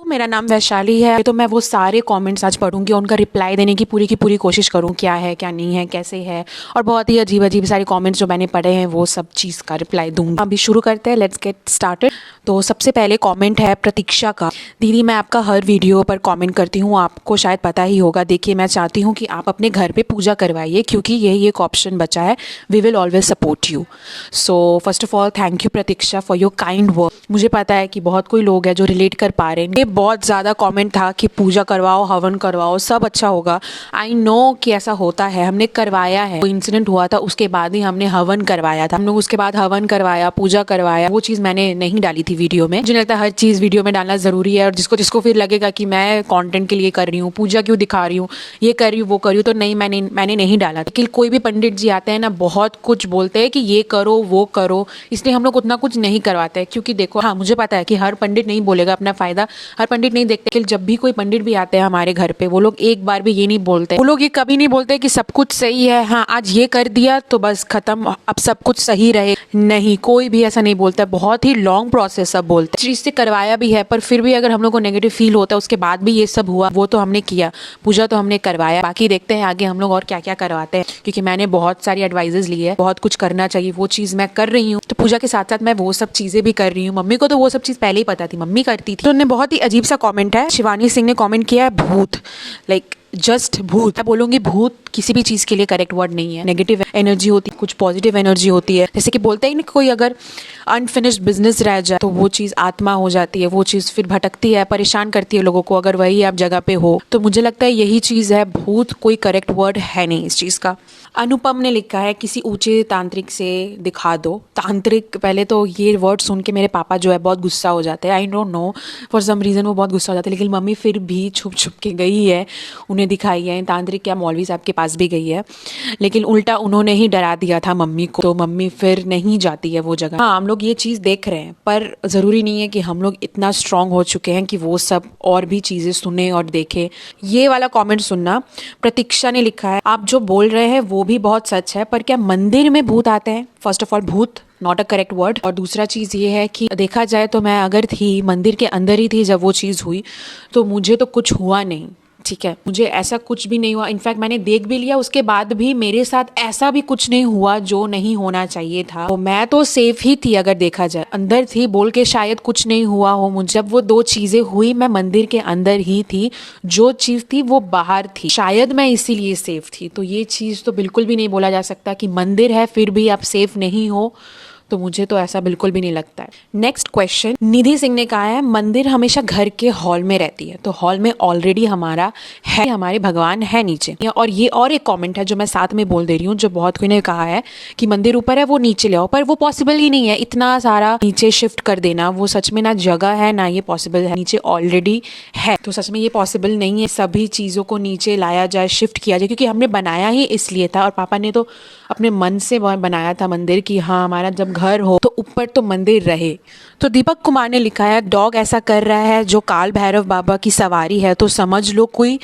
मेरा नाम वैशाली है। तो मैं वो सारे कमेंट्स आज पढ़ूंगी, उनका रिप्लाई देने की पूरी कोशिश करूँ, क्या है क्या नहीं है कैसे है, और बहुत ही अजीब अजीब सारे कमेंट्स जो मैंने पढ़े हैं वो सब चीज़ का रिप्लाई दूंगी। अभी शुरू करते हैं, लेट्स गेट स्टार्टेड। तो सबसे पहले कमेंट है प्रतीक्षा का। दीदी, मैं आपका हर वीडियो पर कमेंट करती हूँ, आपको शायद पता ही होगा। देखिए, मैं चाहती हूँ कि आप अपने घर पे पूजा करवाइए, क्योंकि यही एक ऑप्शन बचा है। We will always support you. So first of all thank you Pratiksha for your kind word. मुझे पता है कि बहुत कोई लोग हैं जो रिलेट कर पा रहे हैं। ये बहुत ज़्यादा कमेंट था कि पूजा करवाओ, हवन करवाओ, सब अच्छा होगा। आई नो कि ऐसा होता है, हमने करवाया है। कोई इंसिडेंट हुआ था, उसके बाद ही हमने हवन करवाया था। हम लोग उसके बाद हवन करवाया, पूजा करवाया। वो चीज़ मैंने नहीं डाली थी वीडियो में। मुझे लगता है हर चीज़ वीडियो में डालना ज़रूरी है, और जिसको फिर लगेगा कि मैं कंटेंट के लिए कर रही हूँ, पूजा क्यों दिखा रही हूँ, ये कर रही हूँ, वो कर रही हूँ, तो नहीं, मैंने नहीं डाला। लेकिन कोई भी पंडित जी आते हैं ना, बहुत कुछ बोलते हैं कि ये करो वो करो, इसलिए हम लोग उतना कुछ नहीं करवाते हैं। क्योंकि देखो, हाँ मुझे पता है कि हर पंडित नहीं बोलेगा अपना फायदा, हर पंडित नहीं देखते। कि जब भी कोई पंडित भी आते हैं हमारे घर पे, वो लोग एक बार भी ये नहीं बोलते, वो लोग ये कभी नहीं बोलते कि सब कुछ सही है, हाँ आज ये कर दिया तो बस खत्म, अब सब कुछ सही रहे। नहीं, कोई भी ऐसा नहीं बोलता। बहुत ही लॉन्ग प्रोसेस सब बोलते हैं। चीज से करवाया भी है, पर फिर भी अगर हम लोग को नेगेटिव फील होता है उसके बाद भी ये सब हुआ, वो तो हमने किया, पूजा तो हमने करवाया। बाकी देखते हैं आगे हम लोग और क्या क्या करवाते हैं, क्योंकि मैंने बहुत सारी एडवाइजेस ली है। बहुत कुछ करना चाहिए, वो चीज मैं कर रही हूँ। तो पूजा के साथ साथ मैं वो सब चीजें भी कर रही हूँ। मम्मी को तो वो सब चीज पहले ही पता थी, मम्मी करती थी। तो उन्होंने बहुत ही अजीब सा कमेंट है, शिवानी सिंह ने कमेंट किया है भूत, लाइक जस्ट भूत। मैं बोलूंगी भूत किसी भी चीज के लिए करेक्ट वर्ड नहीं है। नेगेटिव एनर्जी होती है, कुछ पॉजिटिव एनर्जी होती है। जैसे कि बोलते हैं ना, कोई अगर अनफिनिश्ड बिजनेस रह जाए तो वो चीज आत्मा हो जाती है, वो चीज फिर भटकती है, परेशान करती है लोगों को, अगर वही आप जगह पे हो। तो मुझे लगता है यही चीज है, भूत कोई करेक्ट वर्ड है नहीं इस चीज का। अनुपम ने लिखा है, किसी ऊंचे तांत्रिक से दिखा दो। तांत्रिक, पहले तो ये वर्ड सुन के मेरे पापा जो है बहुत गुस्सा हो जाते हैं। I don't know, for some reason वो बहुत गुस्सा हो जाते हैं। लेकिन मम्मी फिर भी छुप छुप के गई है, उन्हें दिखाई है तांत्रिक, क्या मौलवी साहब के पास भी गई है। लेकिन उल्टा उन्होंने ही डरा दिया था मम्मी को, तो मम्मी फिर नहीं जाती है वो जगह। हाँ, हम लोग ये चीज़ देख रहे हैं, पर ज़रूरी नहीं है कि हम लोग इतना स्ट्रांग हो चुके हैं कि वो सब और भी चीज़ें सुने और देखें। ये वाला कमेंट सुनना, प्रतीक्षा ने लिखा है, आप जो बोल रहे हैं वो भी बहुत सच है, पर क्या मंदिर में भूत आते हैं? फर्स्ट ऑफ ऑल, भूत नॉट अ करेक्ट वर्ड। और दूसरा चीज़ ये है कि देखा जाए तो मैं अगर थी मंदिर के अंदर ही थी जब वो चीज़ हुई, तो मुझे तो कुछ हुआ नहीं। ठीक है, मुझे ऐसा कुछ भी नहीं हुआ। इनफैक्ट मैंने देख भी लिया, उसके बाद भी मेरे साथ ऐसा भी कुछ नहीं हुआ जो नहीं होना चाहिए था। तो मैं तो सेफ ही थी, अगर देखा जाए अंदर थी बोल के शायद कुछ नहीं हुआ हो मुझे। जब वो दो चीजें हुई, मैं मंदिर के अंदर ही थी, जो चीज थी वो बाहर थी, शायद मैं इसीलिए सेफ थी। तो ये चीज तो बिल्कुल भी नहीं बोला जा सकता कि मंदिर है फिर भी आप सेफ नहीं हो। तो मुझे तो ऐसा बिल्कुल भी नहीं लगता है। नेक्स्ट क्वेश्चन, निधि सिंह ने कहा है, मंदिर हमेशा घर के हॉल में रहती है, तो हॉल में ऑलरेडी हमारा है, हमारे भगवान है नीचे। और ये और एक कमेंट है जो मैं साथ में बोल दे रही हूँ, जो बहुत कोई ने कहा है कि मंदिर ऊपर है वो नीचे ले आओ, पर वो पॉसिबल ही नहीं है इतना सारा नीचे शिफ्ट कर देना। वो सच में ना जगह है ना ये पॉसिबल है, नीचे ऑलरेडी है, तो सच में ये पॉसिबल नहीं है सभी चीज़ों को नीचे लाया जाए, शिफ्ट किया जाए, क्योंकि हमने बनाया ही इसलिए था। और पापा ने तो अपने मन से बनाया था मंदिर की, हाँ हमारा जब घर हो तो ऊपर तो मंदिर रहे। तो दीपक कुमार ने लिखा है, डॉग ऐसा कर रहा है जो काल भैरव बाबा की सवारी है, तो समझ लो कोई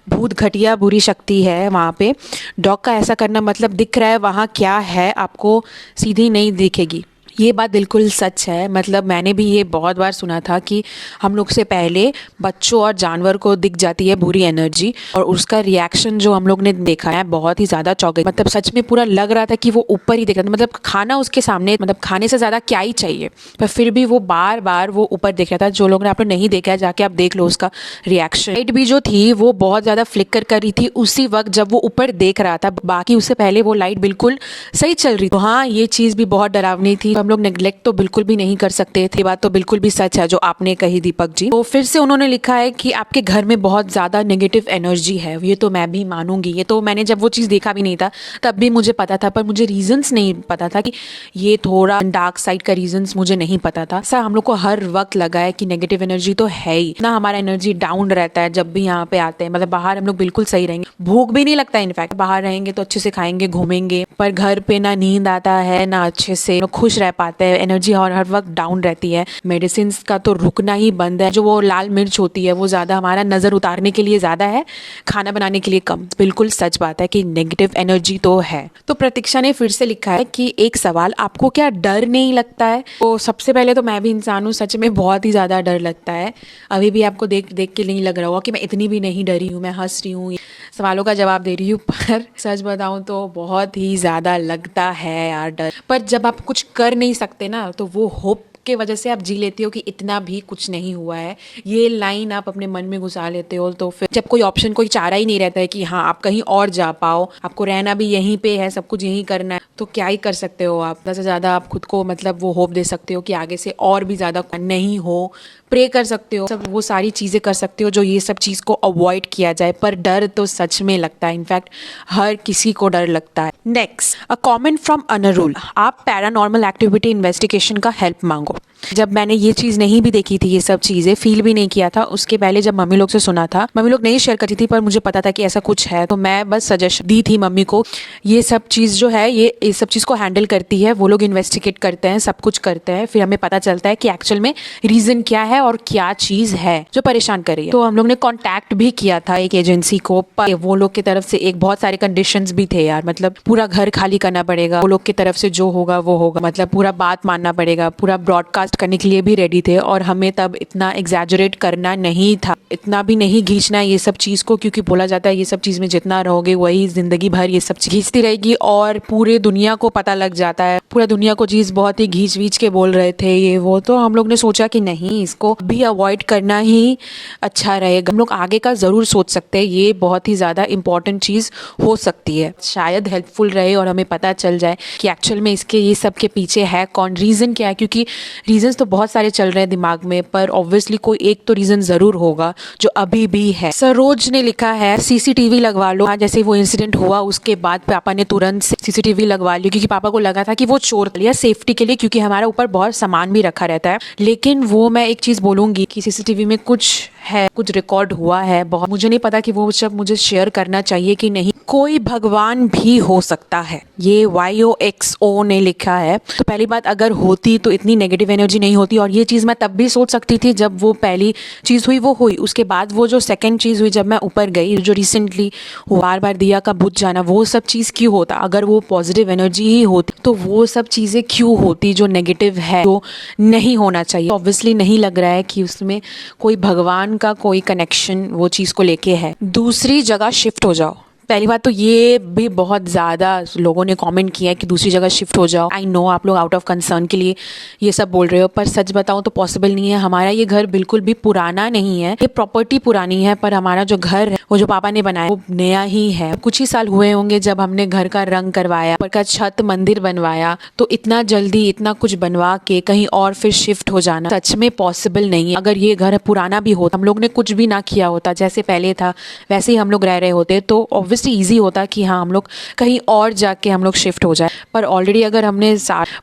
भूत घटिया बुरी शक्ति है वहाँ पे। डॉग का ऐसा करना मतलब दिख रहा है वहाँ क्या है, आपको सीधी नहीं दिखेगी। ये बात बिल्कुल सच है। मतलब मैंने भी ये बहुत बार सुना था कि हम लोग से पहले बच्चों और जानवर को दिख जाती है बुरी एनर्जी, और उसका रिएक्शन जो हम लोग ने देखा है बहुत ही ज़्यादा चौंका। मतलब सच में पूरा लग रहा था कि वो ऊपर ही देख रहा था, मतलब खाना उसके सामने, मतलब खाने से ज़्यादा क्या ही चाहिए, पर फिर भी वो बार बार वो ऊपर देख रहा था। जो लोग ने आपने नहीं देखा है जाके आप देख लो उसका रिएक्शन। लाइट भी जो थी वो बहुत ज़्यादा फ्लिकर कर रही थी उसी वक्त जब वो ऊपर देख रहा था, बाकी उससे पहले वो लाइट बिल्कुल सही चल रही थी। तो हाँ, ये चीज़ भी बहुत डरावनी थी। हम लोग नेग्लेक्ट तो बिल्कुल भी नहीं कर सकते थे। ये बात तो बिल्कुल भी सच है जो आपने कही दीपक जी। तो फिर से उन्होंने लिखा है कि आपके घर में बहुत ज्यादा नेगेटिव एनर्जी है। ये तो मैं भी मानूंगी, ये तो मैंने जब वो चीज देखा भी नहीं था तब भी मुझे पता था, पर मुझे रीजंस नहीं पता था कि ये थोड़ा डार्क साइड का रीजंस मुझे नहीं पता था। सर हम लोग को हर वक्त लगा है कि नेगेटिव एनर्जी तो है ही ना, हमारा एनर्जी डाउन रहता है जब भी यहाँ पे आते हैं। मतलब बाहर हम लोग बिल्कुल सही रहेंगे, भूख भी नहीं लगता, इनफैक्ट बाहर रहेंगे तो अच्छे से खाएंगे घूमेंगे, पर घर पे ना नींद आता है ना अच्छे से खुश रह पाते हैं, एनर्जी हर वक्त डाउन रहती है। मेडिसिन का तो रुकना ही बंद है। जो वो लाल मिर्च होती है वो ज़्यादा हमारा नज़र उतारने के लिए ज़्यादा है, खाना बनाने के लिए कम। बिल्कुल सच बात है कि नेगेटिव एनर्जी तो है। तो प्रतीक्षा ने फिर से लिखा है कि एक सवाल, आपको क्या डर नहीं लगता है? तो सबसे पहले तो मैं भी इंसान हूँ, सच में बहुत ही ज़्यादा डर लगता है। अभी भी आपको देख देख के नहीं लग रहा होगा कि मैं इतनी भी नहीं डरी हूँ, मैं हंस रही हूँ, सवालों का जवाब दे रही हूँ, पर सच बताऊँ तो बहुत ही ज़्यादा लगता है यार डर। पर जब आप कुछ कर नहीं सकते ना, तो वो होप के वजह से आप जी लेते हो कि इतना भी कुछ नहीं हुआ है। ये लाइन आप अपने मन में घुसा लेते हो, तो फिर जब कोई ऑप्शन, कोई चारा ही नहीं रहता है कि हाँ आप कहीं और जा पाओ, आपको रहना भी यहीं पे है, सब कुछ यहीं करना है, तो क्या ही कर सकते हो आप। ज़्यादा से ज़्यादा आप खुद को मतलब वो होप दे सकते हो कि आगे से और भी ज़्यादा नहीं हो, प्रे कर सकते हो, सब वो सारी चीज़ें कर सकते हो जो ये सब चीज़ को अवॉइड किया जाए। पर डर तो सच में लगता है, इनफैक्ट हर किसी को डर लगता है। नेक्स्ट, अ कॉमेंट फ्रॉम अनरुल, आप पैरानॉर्मल एक्टिविटी इन्वेस्टिगेशन का हेल्प मांगो। जब मैंने ये चीज़ नहीं भी देखी थी, ये सब चीज़ें फील भी नहीं किया था, उसके पहले जब मम्मी लोग से सुना था, मम्मी लोग नहीं शेयर करती थी, पर मुझे पता था कि ऐसा कुछ है, तो मैं बस सजेशन दी थी मम्मी को। ये सब चीज़ जो है, ये सब चीज़ को हैंडल करती है, वो लोग इन्वेस्टिगेट करते हैं, सब कुछ करते हैं, फिर हमें पता चलता है कि एक्चुअल में रीज़न क्या है और क्या चीज़ है जो परेशान कर रही है। तो हम लोग ने कॉन्टैक्ट भी किया था एक एजेंसी को, पर वो लोग की तरफ से एक बहुत सारे कंडीशंस भी थे यार, मतलब पूरा घर खाली करना पड़ेगा, वो लोग की तरफ से जो होगा वो होगा, मतलब पूरा बात मानना पड़ेगा, पूरा ब्रॉडकास्ट करने के लिए भी रेडी थे, और हमें तब इतना एग्जैजरेट करना नहीं था, इतना भी नहीं खींचना ये सब चीज़ को, क्योंकि बोला जाता है ये सब चीज़ में जितना रहोगे वही ज़िंदगी भर ये सब खींचती रहेगी और पूरे दुनिया को पता लग जाता है, पूरा दुनिया को चीज़ बहुत ही घींच वींच के बोल रहे थे ये वो। तो हम लोग ने सोचा कि नहीं, इसको भी अवॉइड करना ही अच्छा रहेगा। हम लोग आगे का ज़रूर सोच सकते हैं, ये बहुत ही ज़्यादा इंपॉर्टेंट चीज़ हो सकती है, शायद हेल्पफुल रहे और हमें पता चल जाए कि एक्चुअल में इसके ये सब के पीछे है कौन, रीज़न क्या है। क्योंकि रीजंस तो बहुत सारे चल रहे हैं दिमाग में, पर ऑब्वियसली कोई एक तो रीज़न ज़रूर होगा जो अभी भी है। सरोज ने लिखा है, सीसीटीवी लगवा लो। जैसे वो इंसिडेंट हुआ उसके बाद पापा ने तुरंत सीसीटीवी लगवा लिया, क्योंकि पापा को लगा था कि वो चोर लिया सेफ्टी के लिए, क्योंकि हमारा ऊपर बहुत सामान भी रखा रहता है। लेकिन वो मैं एक चीज़ बोलूँगी कि सीसीटीवी में कुछ है, कुछ रिकॉर्ड हुआ है बहुत, मुझे नहीं पता कि वो सब मुझे शेयर करना चाहिए कि नहीं। कोई भगवान भी हो सकता है, ये YOXO ने लिखा है। तो पहली बात, अगर होती तो इतनी नेगेटिव एनर्जी नहीं होती, और ये चीज़ मैं तब भी सोच सकती थी जब वो पहली चीज़ हुई वो हुई। उसके बाद वो जो सेकंड चीज़ हुई, जब मैं ऊपर गई, जो रिसेंटली बार बार दिया का बुझ जाना, वो सब चीज़ क्यों होता? अगर वो पॉजिटिव एनर्जी ही होती तो वो सब चीज़ें क्यों होती जो नेगेटिव है, जो नहीं होना चाहिए। ऑब्वियसली नहीं लग रहा है कि उसमें कोई भगवान का कोई कनेक्शन वो चीज़ को लेके है। दूसरी जगह शिफ्ट हो जाओ, पहली बात तो ये भी बहुत ज़्यादा लोगों ने कमेंट किया है कि दूसरी जगह शिफ्ट हो जाओ। आई नो आप लोग आउट ऑफ कंसर्न के लिए ये सब बोल रहे हो, पर सच बताऊं तो पॉसिबल नहीं है। हमारा ये घर बिल्कुल भी पुराना नहीं है, ये प्रॉपर्टी पुरानी है, पर हमारा जो घर है वो जो पापा ने बनाया वो नया ही है। कुछ ही साल हुए होंगे जब हमने घर का रंग करवाया, ऊपर का छत, मंदिर बनवाया, तो इतना जल्दी इतना कुछ बनवा के कहीं और फिर शिफ्ट हो जाना सच में पॉसिबल नहीं है। अगर ये घर पुराना भी होता, हम लोग ने कुछ भी ना किया होता, जैसे पहले था वैसे ही हम लोग रह रहे होते, तो ऑब्वियसली इजी होता कि हाँ हम लोग कहीं और जाके हम लोग शिफ्ट हो जाए। पर ऑलरेडी अगर हमने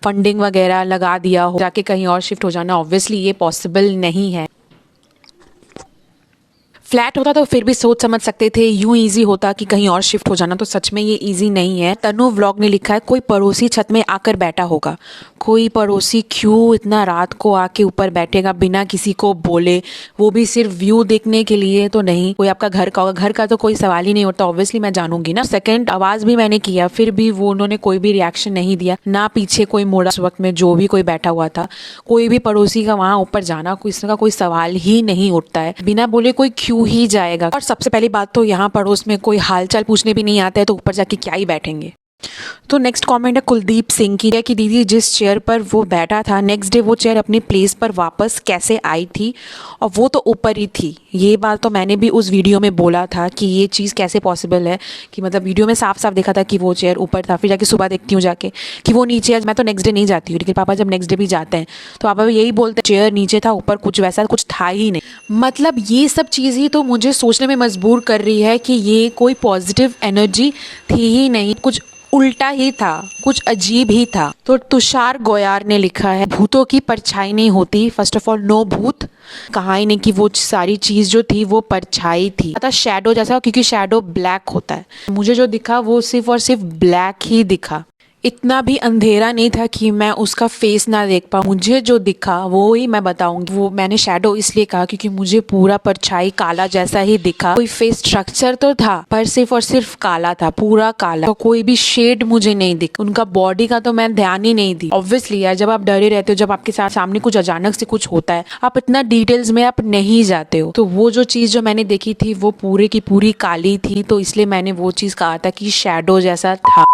फंडिंग वगैरह लगा दिया हो, जाके कहीं और शिफ्ट हो जाना, ऑब्वियसली ये पॉसिबल नहीं है। फ्लैट होता तो फिर भी सोच समझ सकते थे, यूं इजी होता कि कहीं और शिफ्ट हो जाना, तो सच में ये इजी नहीं है। तनु व्लॉग ने लिखा है, कोई पड़ोसी छत में आकर बैठा होगा। कोई पड़ोसी क्यों इतना रात को आके ऊपर बैठेगा बिना किसी को बोले, वो भी सिर्फ व्यू देखने के लिए तो नहीं। कोई आपका घर का होगा, घर का तो कोई सवाल ही नहीं होता, ऑब्वियसली मैं जानूंगी ना। सेकंड, आवाज भी मैंने किया, फिर भी वो उन्होंने कोई भी रिएक्शन नहीं दिया, ना पीछे कोई मोड़ा। उस वक्त में जो भी कोई बैठा हुआ था, कोई भी पड़ोसी का वहां ऊपर जाना इसका कोई सवाल ही नहीं उठता है, बिना बोले कोई क्यों ही जाएगा। और सबसे पहली बात तो यहाँ पड़ोस में कोई हालचाल पूछने भी नहीं आता है, तो ऊपर जाके क्या ही बैठेंगे। तो नेक्स्ट कमेंट है कुलदीप सिंह की, कि दीदी जिस चेयर पर वो बैठा था, नेक्स्ट डे वो चेयर अपनी प्लेस पर वापस कैसे आई थी, और वो तो ऊपर ही थी। ये बात तो मैंने भी उस वीडियो में बोला था कि ये चीज़ कैसे पॉसिबल है, कि मतलब वीडियो में साफ साफ देखा था कि वो चेयर ऊपर था, फिर जाके सुबह देखती हूँ जाके कि वो नीचे है। मैं तो नेक्स्ट डे नहीं जाती हूँ, लेकिन पापा जब नेक्स्ट डे भी जाते हैं तो पापा भी यही बोलते हैं चेयर नीचे था, ऊपर कुछ वैसा कुछ था ही नहीं। मतलब ये सब चीज़ ही तो मुझे सोचने में मजबूर कर रही है कि ये कोई पॉजिटिव एनर्जी थी ही नहीं, कुछ उल्टा ही था, कुछ अजीब ही था। तो तुषार गोयार ने लिखा है, भूतों की परछाई नहीं होती। फर्स्ट ऑफ ऑल नो भूत, कहा ही नहीं कि वो सारी चीज जो थी वो परछाई थी, अतः शैडो जैसा, क्योंकि शैडो ब्लैक होता है। मुझे जो दिखा वो सिर्फ और सिर्फ ब्लैक ही दिखा। इतना भी अंधेरा नहीं था कि मैं उसका फेस ना देख पाऊँ। मुझे जो दिखा वो ही मैं बताऊंगी। वो मैंने शैडो इसलिए कहा क्योंकि मुझे पूरा परछाई काला जैसा ही दिखा। कोई फेस स्ट्रक्चर तो था पर सिर्फ और सिर्फ काला था, पूरा काला। तो कोई भी शेड मुझे नहीं दिख। उनका बॉडी का तो मैं ध्यान ही नहीं दी। ऑब्वियसली यार, जब आप डरे रहते हो, जब आपके साथ सामने कुछ अचानक से कुछ होता है, आप इतना डिटेल्स में आप नहीं जाते हो। तो वो जो चीज जो मैंने देखी थी वो पूरी की पूरी काली थी, तो इसलिए मैंने वो चीज कहा था कि शैडो जैसा था।